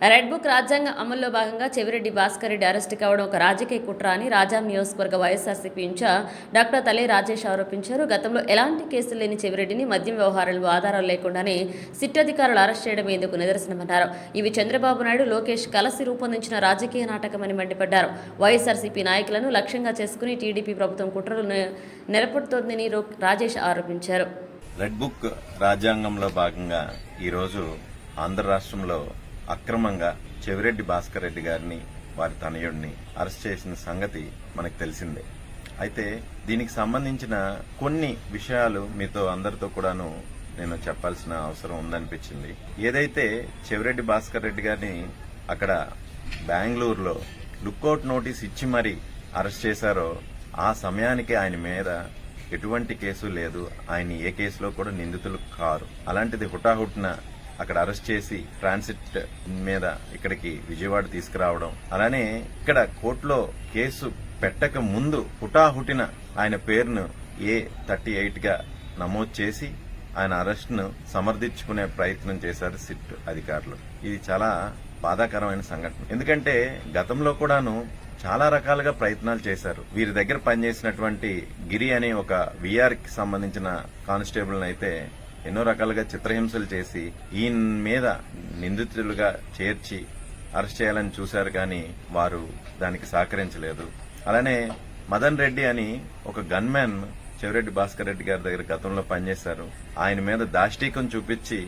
Red book రాజ్యాంగ అమల్లో భాగంగా చెవిరెడ్డి భాస్కర్ రెడ్డి అరెస్టు కావడం ఒక రాజకీయ కుట్ర అని రాజాం నియోజకవర్గ వైఎస్ఆర్సీపీ ఇన్ఛార్జ్ డాక్టర్ తలే రాజేష్ ఆరోపించారు. గతంలో ఎలాంటి కేసులు లేని చెవిరెడ్డిని మద్యం వ్యవహారాలు ఆధారాలు లేకుండానే సిట్ అధికారులు అరెస్ట్ చేయడం ఇందుకు నిదర్శనమన్నారు. ఇవి చంద్రబాబు నాయుడు, లోకేష్ కలిసి రూపొందించిన రాజకీయ నాటకమని మండిపడ్డారు. వైఎస్ఆర్సీపీ నాయకులను లక్ష్యంగా చేసుకుని టీడీపీ ప్రభుత్వం కుట్రలు నెరపుతోందని రాజేష్ ఆరోపించారు. రెడ్ బుక్ రాజ్యాంగంలో భాగంగా ఈరోజు ఆంధ్ర రాష్ట్రంలో అక్రమంగా చెవిరెడ్డి భాస్కర్ రెడ్డి గారిని వారి తనయుడిని అరెస్ట్ చేసిన సంగతి మనకు తెలిసిందే. అయితే దీనికి సంబంధించిన కొన్ని విషయాలు మీతో అందరితో కూడాను నేను చెప్పాల్సిన అవసరం ఉందనిపించింది. ఏదైతే చెవిరెడ్డి భాస్కర్ రెడ్డి గారిని అక్కడ బెంగళూరులో లుక్అవుట్ నోటీస్ ఇచ్చి మరీ అరెస్ట్ చేశారో ఆ సమయానికి ఆయన మీద ఎటువంటి కేసు లేదు. ఆయన ఏ కేసులో కూడా నిందితులు కారు. అలాంటిది హుటాహుటిన అక్కడ అరెస్ట్ చేసి ట్రాన్సిట్ మీద ఇక్కడికి విజయవాడ తీసుకురావడం, అలానే ఇక్కడ కోర్టులో కేసు పెట్టక ముందు హుటాహుటిన ఆయన పేరును A38 గా నమోదు చేసి ఆయన అరెస్ట్ ను సమర్థించుకునే ప్రయత్నం చేశారు సిట్ అధికారులు. ఇది చాలా బాధాకరమైన సంఘటన. ఎందుకంటే గతంలో కూడాను చాలా రకాలుగా ప్రయత్నాలు చేశారు. వీరి దగ్గర పనిచేసినటువంటి గిరి అనే ఒక VR కి సంబంధించిన కానిస్టేబుల్ అయితే ఎన్నో రకాలుగా చిత్రహింసలు చేసి ఈయన మీద నిందితులుగా చేర్చి అరెస్ట్ చేయాలని చూశారు, కానీ వారు దానికి సహకరించలేదు. అలానే మదన్ రెడ్డి అని ఒక గన్మ్యాన్ చెవిరెడ్డి భాస్కర్ రెడ్డి గారి దగ్గర గతంలో పనిచేశారు. ఆయన మీద దాష్టీకం చూపించి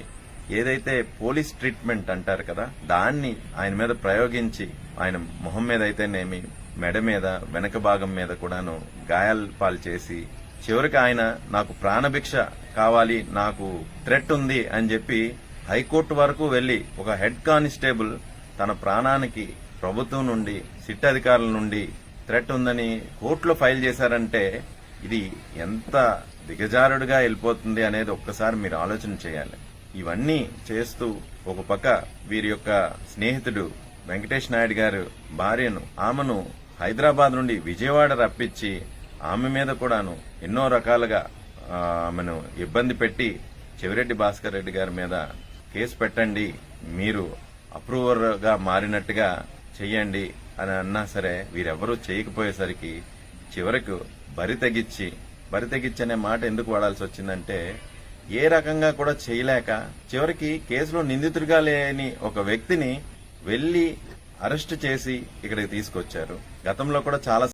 ఏదైతే పోలీస్ ట్రీట్మెంట్ అంటారు కదా, దాన్ని ఆయన మీద ప్రయోగించి ఆయన మొహం మీద అయితేనేమి, మెడ మీద, వెనక భాగం మీద కూడాను గాయాల పాలు చేసి చివరికి ఆయన నాకు ప్రాణభిక్ష కావాలి, నాకు థ్రెట్ ఉంది అని చెప్పి హైకోర్టు వరకు వెళ్లి ఒక హెడ్ కానిస్టేబుల్ తన ప్రాణానికి ప్రభుత్వం నుండి, సిట్ అధికారుల నుండి థ్రెట్ ఉందని కోర్టులో ఫైల్ చేశారంటే ఇది ఎంత దిగజారుడుగా వెళ్ళిపోతుంది అనేది ఒక్కసారి మీరు ఆలోచన చేయాలి. ఇవన్నీ చేస్తూ ఒక పక్క వీరి యొక్క స్నేహితుడు వెంకటేష్ నాయుడు గారు భార్యను, ఆమెను హైదరాబాద్ నుండి విజయవాడ రప్పించి ఆమె మీద కూడాను ఎన్నో రకాలుగా ఆమెను ఇబ్బంది పెట్టి చెవిరెడ్డి భాస్కర్ రెడ్డి గారి మీద కేసు పెట్టండి, మీరు అప్రూవర్ గా మారినట్టుగా చెయ్యండి అని అన్నా సరే వీరెవరూ చేయకపోయేసరికి చివరకు బరి తెగిచ్చి అనే మాట ఎందుకు వాడాల్సి వచ్చిందంటే ఏ రకంగా కూడా చేయలేక చివరికి కేసులో నిందితుడిగా లేని ఒక వ్యక్తిని వెళ్లి అరెస్టు చేసి ఇక్కడికి తీసుకొచ్చారు. గతంలో కూడా చాలా